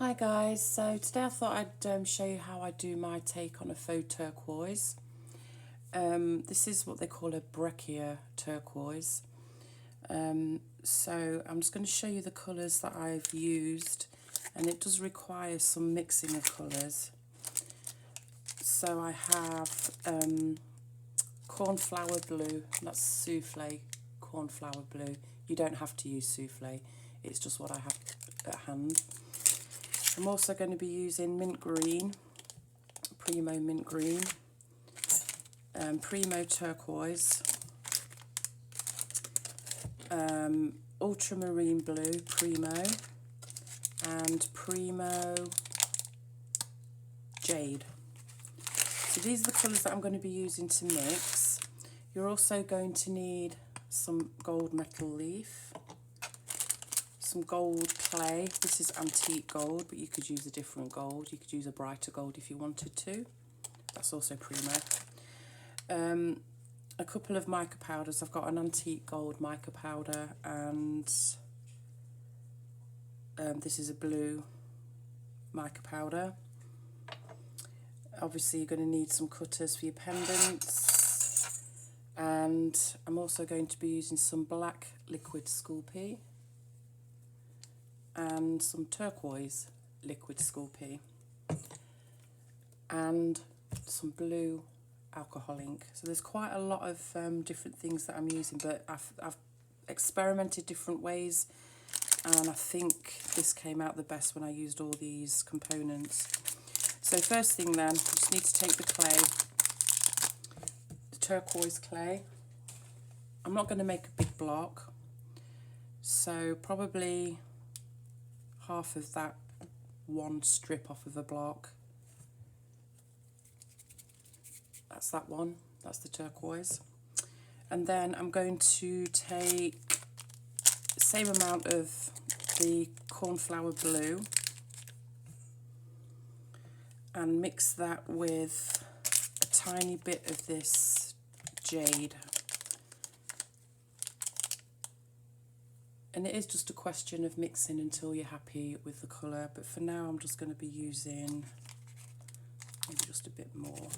Hi guys, so today I thought I'd show you how I do my take on a faux turquoise. This is what they call a Breccia turquoise. So I'm just going to show you the colours that I've used, and it does require some mixing of colours. So I have cornflower blue, that's souffle cornflower blue. You don't have to use souffle, it's just what I have at hand. I'm also going to be using mint green, Premo mint green, Premo turquoise, ultramarine blue, Premo, and Premo Jade. So these are the colours that I'm going to be using to mix. You're also going to need some gold metal leaf, some gold clay. This is antique gold, but you could use a different gold. You could use a brighter gold if you wanted to. That's also Premo. A couple of mica powders. I've got an antique gold mica powder, and this is a blue mica powder. Obviously you're going to need some cutters for your pendants, and I'm also going to be using some black liquid Sculpey and some turquoise liquid Sculpey and some blue alcohol ink. So there's quite a lot of different things that I'm using, but I've experimented different ways, and I think this came out the best when I used all these components. So first thing then, you just need to take the clay, the turquoise clay. I'm not going to make a big block, so probably half of that one strip off of a block. That's that one, that's the turquoise. And then I'm going to take the same amount of the cornflower blue and mix that with a tiny bit of this jade. And it is just a question of mixing until you're happy with the colour, but for now I'm just going to be using maybe just a bit more.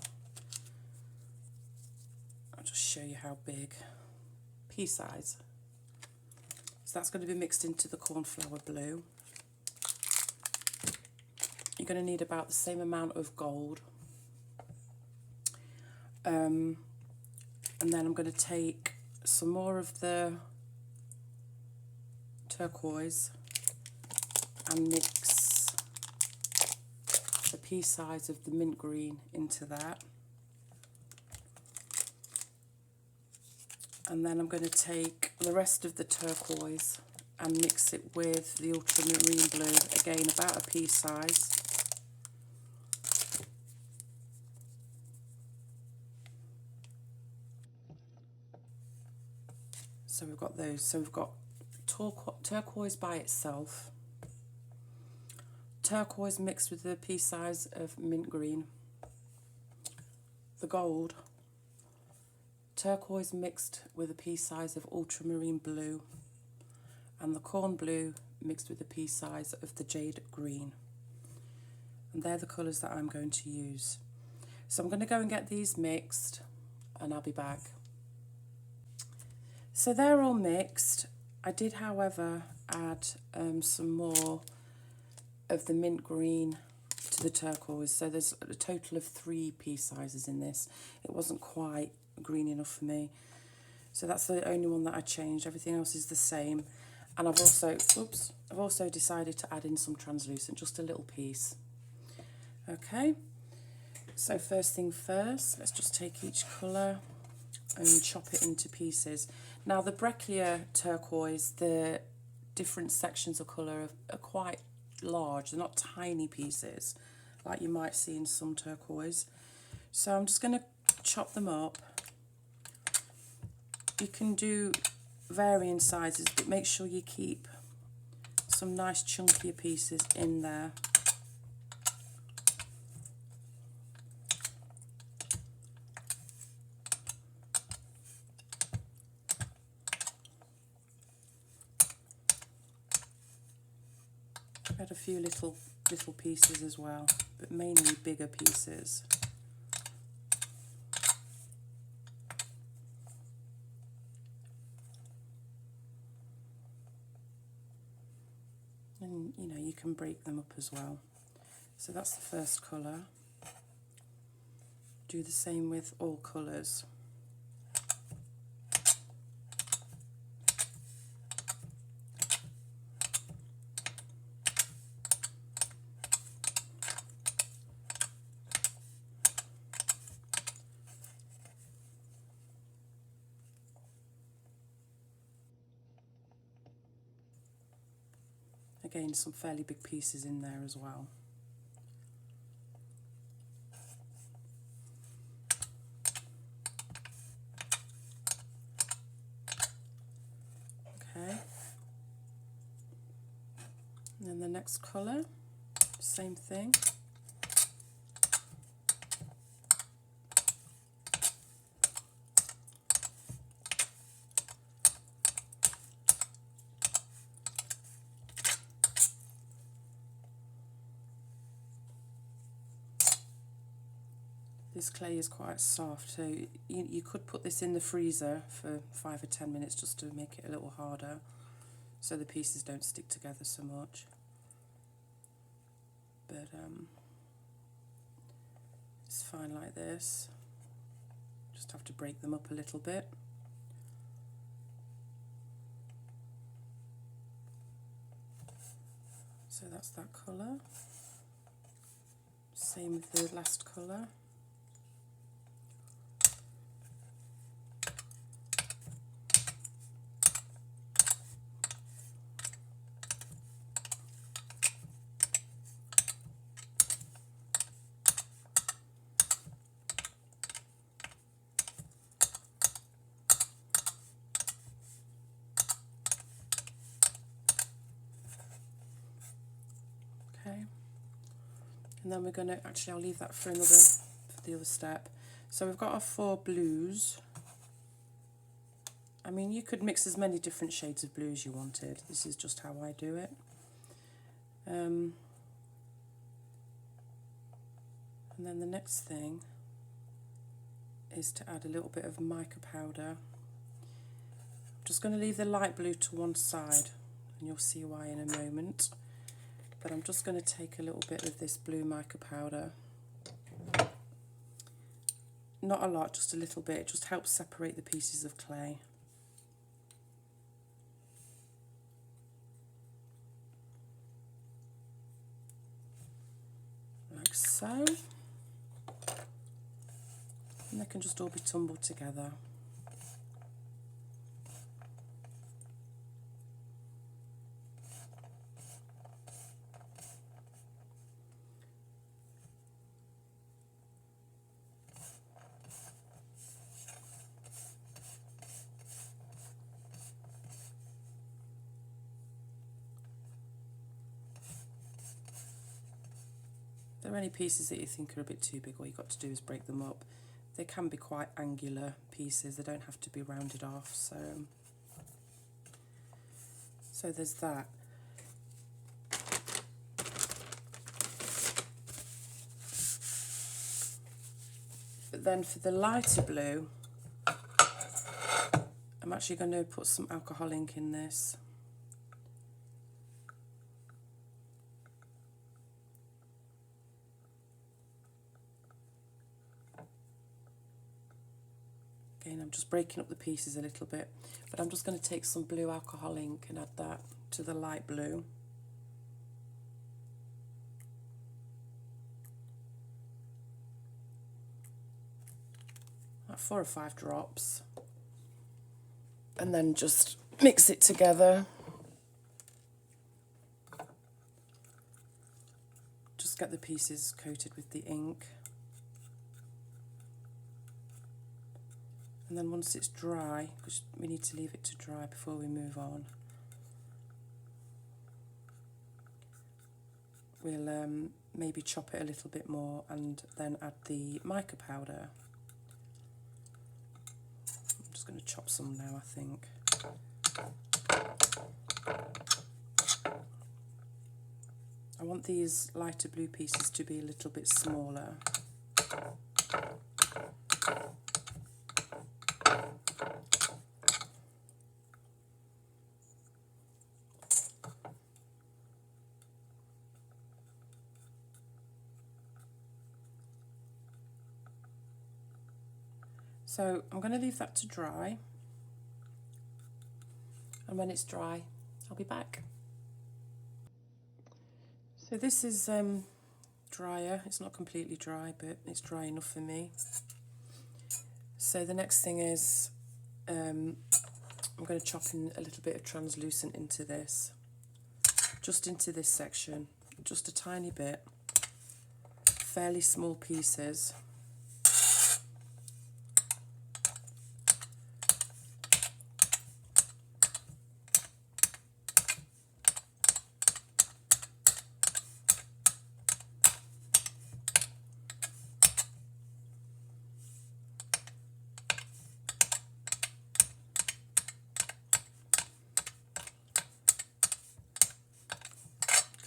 I'll just show you how big, pea size. So that's going to be mixed into the cornflower blue. You're going to need about the same amount of gold. And then I'm going to take some more of the turquoise and mix the pea size of the mint green into that. And then I'm going to take the rest of the turquoise and mix it with the ultramarine blue, again about a pea size. So we've got those. So we've got turquoise by itself, turquoise mixed with the pea size of mint green, the gold, turquoise mixed with a pea size of ultramarine blue, and the corn blue mixed with a pea size of the jade green. And they're the colours that I'm going to use. So I'm going to go and get these mixed, and I'll be back. So they're all mixed. I did, however, add some more of the mint green to the turquoise. So there's a total of 3 pea sizes in this. It wasn't quite green enough for me. So that's the only one that I changed. Everything else is the same. And I've also decided to add in some translucent, just a little piece. Okay. So first thing first, let's just take each colour and chop it into pieces. Now the Breccia turquoise, the different sections of colour are quite large. They're not tiny pieces like you might see in some turquoise. So I'm just going to chop them up. You can do varying sizes, but make sure you keep some nice chunkier pieces in there. Add a few little little pieces as well, but mainly bigger pieces. And you know, you can break them up as well. So that's the first colour. Do the same with all colours. Again, some fairly big pieces in there as well. Okay. And then the next colour, same thing. This clay is quite soft, so you could put this in the freezer for 5 or 10 minutes just to make it a little harder, so the pieces don't stick together so much. But it's fine like this. Just have to break them up a little bit. So that's that colour. Same with the last colour. And then we're going to, actually I'll leave that for the other step. So we've got our 4 blues. I mean, you could mix as many different shades of blue as you wanted. This is just how I do it. And then the next thing is to add a little bit of mica powder. I'm just going to leave the light blue to one side, and you'll see why in a moment. But I'm just going to take a little bit of this blue mica powder. Not a lot, just a little bit. It just helps separate the pieces of clay. Like so. And they can just all be tumbled together. If there are any pieces that you think are a bit too big, all you've got to do is break them up. They can be quite angular pieces, they don't have to be rounded off, so there's that. But then for the lighter blue, I'm actually going to put some alcohol ink in this. Again, I'm just breaking up the pieces a little bit, but I'm just going to take some blue alcohol ink and add that to the light blue. Like 4 or 5 drops. And then just mix it together. Just get the pieces coated with the ink. And then once it's dry, because we need to leave it to dry before we move on, we'll maybe chop it a little bit more and then add the mica powder. I'm just going to chop some now, I think. I want these lighter blue pieces to be a little bit smaller. So I'm going to leave that to dry, and when it's dry I'll be back. So this is drier. It's not completely dry, but it's dry enough for me. So the next thing is I'm going to chop in a little bit of translucent into this, just into this section, just a tiny bit, fairly small pieces.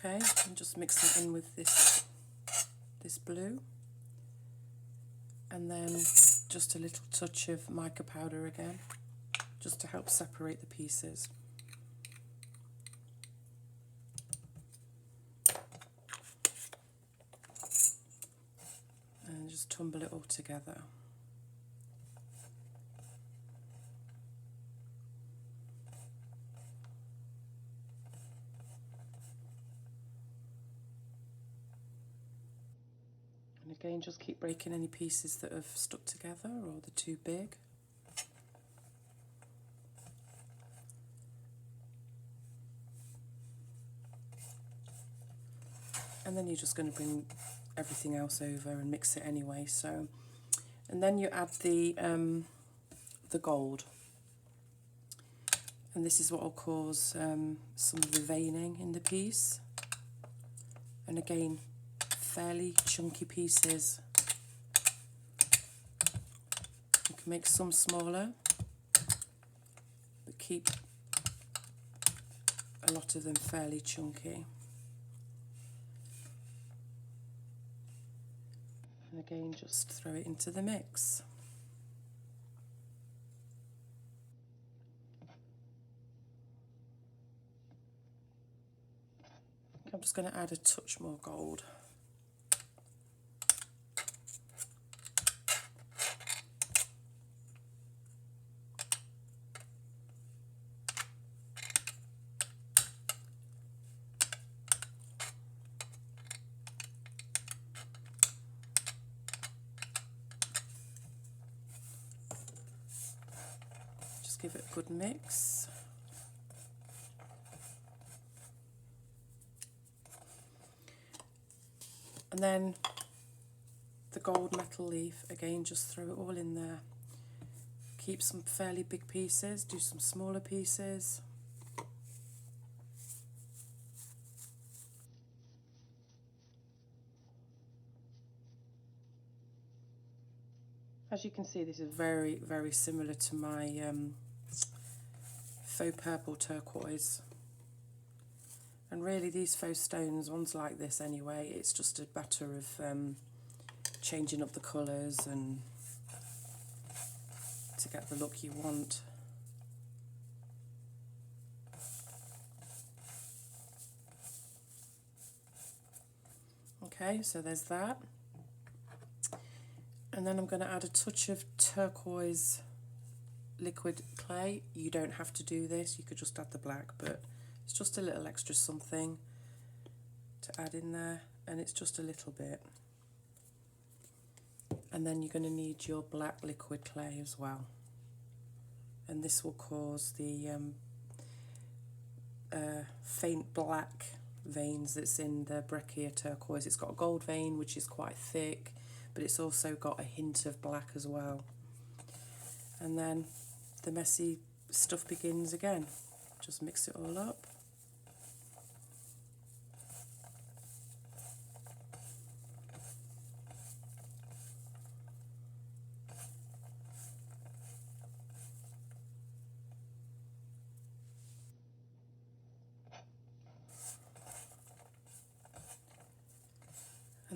Okay, and just mix it in with this blue, and then just a little touch of mica powder again, just to help separate the pieces. And just tumble it all together. And again, just keep breaking any pieces that have stuck together or they're too big. And then you're just going to bring everything else over and mix it anyway. So, and then you add the gold, and this is what will cause some of the veining in the piece. And again, fairly chunky pieces. You can make some smaller, but keep a lot of them fairly chunky. And again, just throw it into the mix. I'm just going to add a touch more gold. Just give it a good mix. And then the gold metal leaf, again, just throw it all in there. Keep some fairly big pieces, do some smaller pieces. As you can see, this is very, very similar to my faux purple turquoise. And really, these faux stones, one's like this anyway, it's just a matter of changing up the colours and to get the look you want. Okay, so there's that. And then I'm going to add a touch of turquoise liquid clay. You don't have to do this, you could just add the black, but it's just a little extra something to add in there, and it's just a little bit. And then you're going to need your black liquid clay as well. And this will cause the faint black veins that's in the Breccia turquoise. It's got a gold vein, which is quite thick, but it's also got a hint of black as well. And then the messy stuff begins again. Just mix it all up.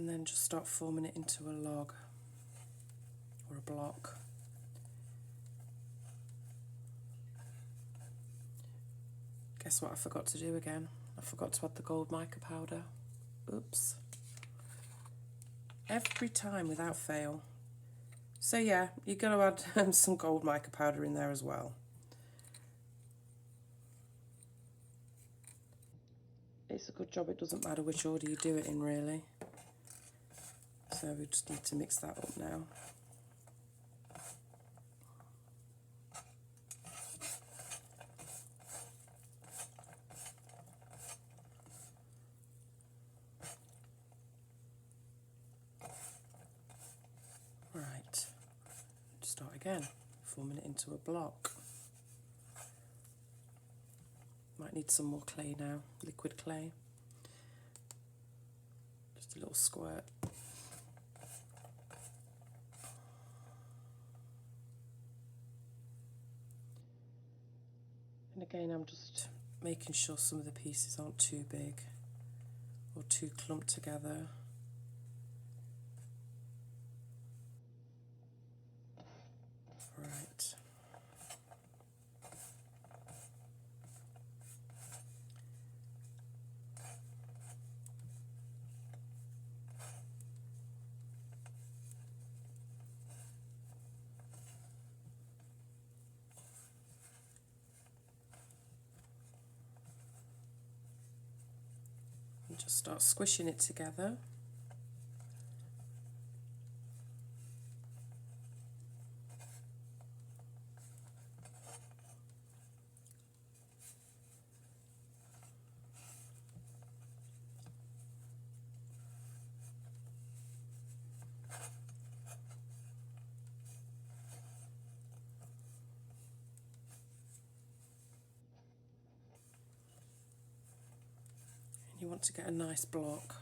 and then just start forming it into a log or a block. Guess what I forgot to do again? I forgot to add the gold mica powder. Oops. Every time without fail. So yeah, you're going to add some gold mica powder in there as well. It's a good job it doesn't matter which order you do it in, really. So we just need to mix that up now. Right, start again, forming it into a block. Might need some more clay now, liquid clay. Just a little squirt. And again, I'm just making sure some of the pieces aren't too big or too clumped together. Right. And just start squishing it together. You want to get a nice block.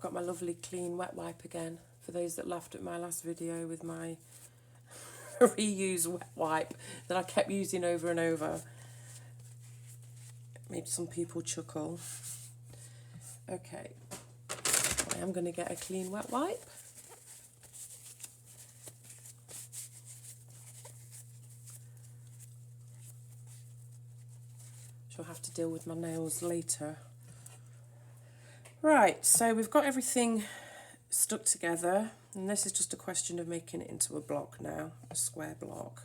Got my lovely clean wet wipe again, for those that laughed at my last video with my reuse wet wipe that I kept using over and over. Made some people chuckle. Okay, I am going to get a clean wet wipe. She'll have to deal with my nails later. Right, so we've got everything stuck together, and this is just a question of making it into a block now, a square block.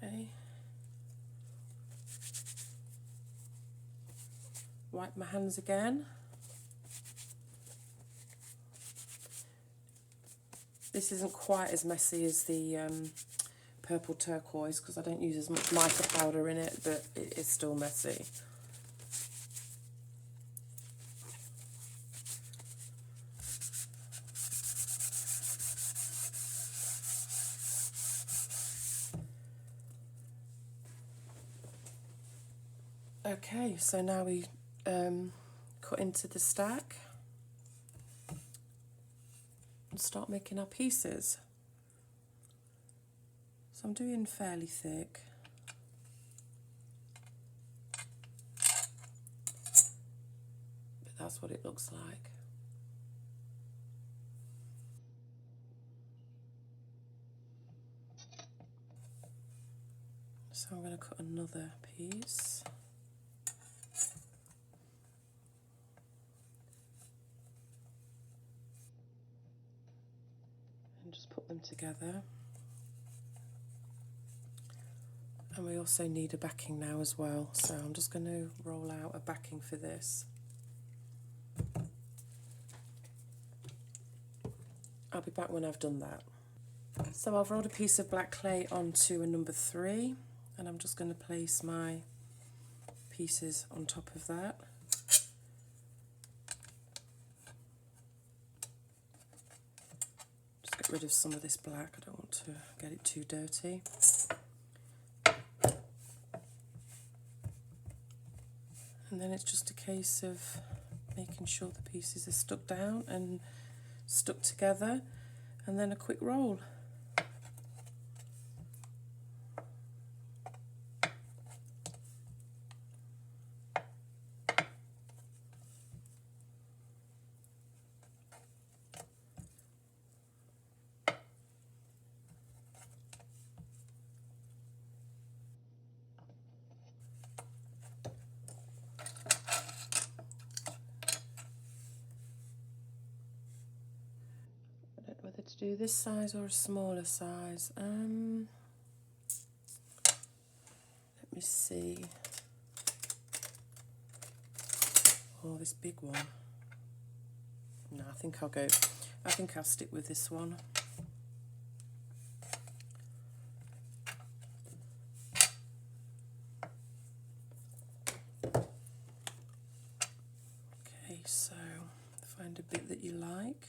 Okay. Wipe my hands again. This isn't quite as messy as the purple turquoise because I don't use as much mica powder in it, but it is still messy. Okay, so now we cut into the stack and start making our pieces. So I'm doing fairly thick. But that's what it looks like. So I'm going to cut another piece. And just put them together. And we also need a backing now as well, so I'm just going to roll out a backing for this. I'll be back when I've done that. So I've rolled a piece of black clay onto a number 3, and I'm just going to place my pieces on top of that. Just get rid of some of this black, I don't want to get it too dirty. And then it's just a case of making sure the pieces are stuck down and stuck together, and then a quick roll. To do this size or a smaller size. Let me see. Oh, this big one. No, I think I'll stick with this one. Okay, so find a bit that you like.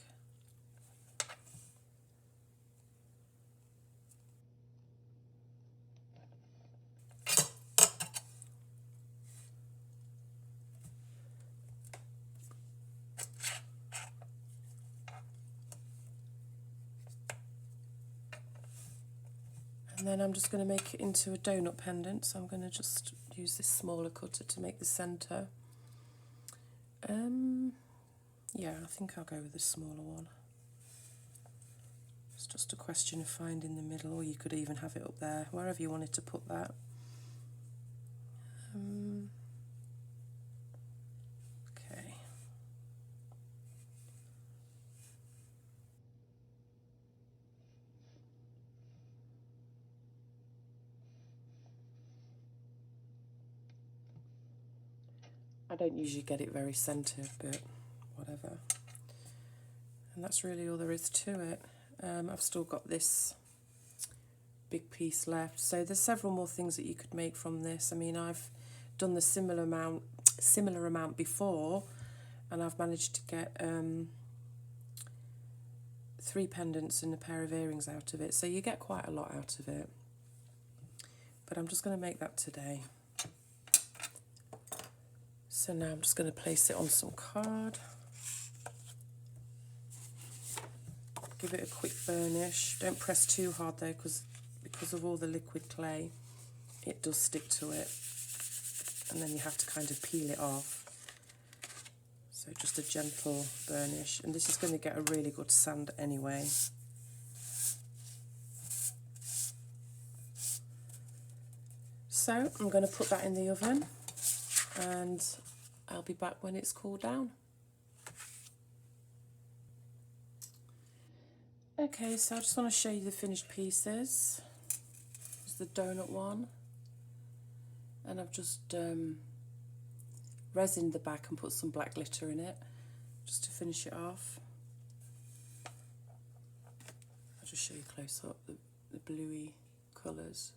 And then I'm just going to make it into a donut pendant, so I'm going to just use this smaller cutter to make the centre. Yeah, I think I'll go with the smaller one. It's just a question of finding the middle, or you could even have it up there, wherever you wanted to put that. Okay. I don't usually get it very centred, but whatever. And that's really all there is to it. I've still got this big piece left, so there's several more things that you could make from this. I mean, I've done the similar amount before, and I've managed to get 3 pendants and a pair of earrings out of it, so you get quite a lot out of it. But I'm just going to make that today. So now I'm just going to place it on some card. Give it a quick burnish. Don't press too hard though, because of all the liquid clay, it does stick to it. And then you have to kind of peel it off. So just a gentle burnish. And this is going to get a really good sand anyway. So I'm going to put that in the oven, and I'll be back when it's cooled down. Okay, so I just want to show you the finished pieces. This is the donut one, and I've just resined the back and put some black glitter in it just to finish it off. I'll just show you close up the bluey colours.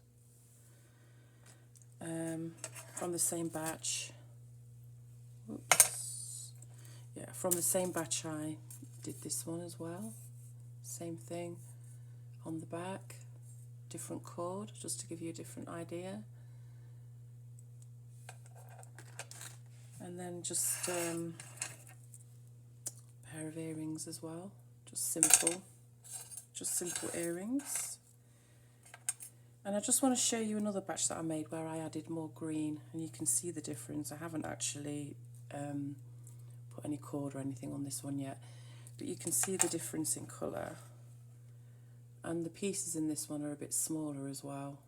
From the same batch. Oops. Yeah, from the same batch I did this one as well. Same thing on the back, different cord, just to give you a different idea. And then just a pair of earrings as well, just simple earrings. And I just want to show you another batch that I made where I added more green, and you can see the difference. I haven't actually put any cord or anything on this one yet, but you can see the difference in colour. And the pieces in this one are a bit smaller as well.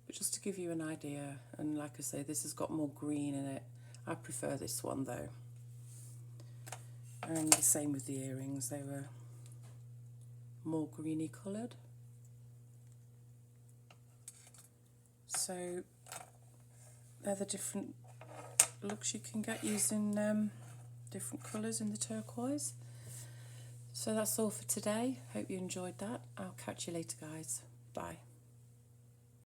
but just to give you an idea. And like I say, this has got more green in it. I prefer this one though. And the same with the earrings, they were more greeny coloured. So they're the different looks you can get using different colours in the turquoise. So that's all for today. Hope you enjoyed that. I'll catch you later, guys. Bye.